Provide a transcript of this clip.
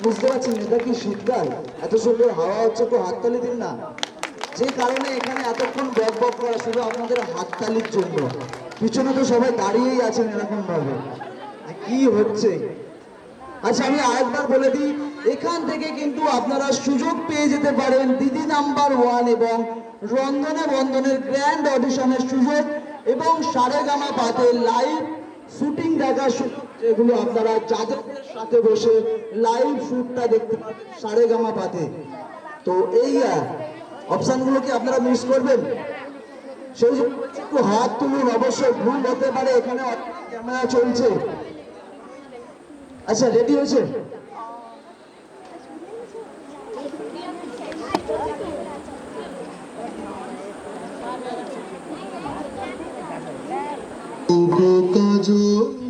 বুঝতে পারছেন এটা কি শীতকাল, এত সুন্দর হাওয়া হচ্ছে, তো হাততালি দিন না। যে কারণে এখানে এতক্ষণ বক বক করা শুধু আপনাদের হাততালির জন্য। পিছনে তো সবাই দাঁড়িয়েই আছেন এরকম ভাবে, কি হচ্ছে। আচ্ছা আমি আরেকবার বলে দিই, এখান থেকে কিন্তু আপনারা সুযোগ পেয়ে যেতে পারেন দিদি নাম্বার 1 এবং রন্ধনে বন্ধনের গ্র্যান্ড অডিশনের সুযোগ এবং সারেগামা পাতে লাইভ শুটিং দেখার সুযোগ, যেগুলো আপনারা যাদবের সাথে বসে লাইভ শুটটা দেখতে পাবেন সারেগামা পাতে। তো এই অপশনগুলো কি আপনারা মিস করবেন? সেই জন্য একটু হাত তুলুন, অবশ্যই ভুল হতে পারে, এখানে ক্যামেরা চলছে। আচ্ছা রেডি হয়েছে? কাজল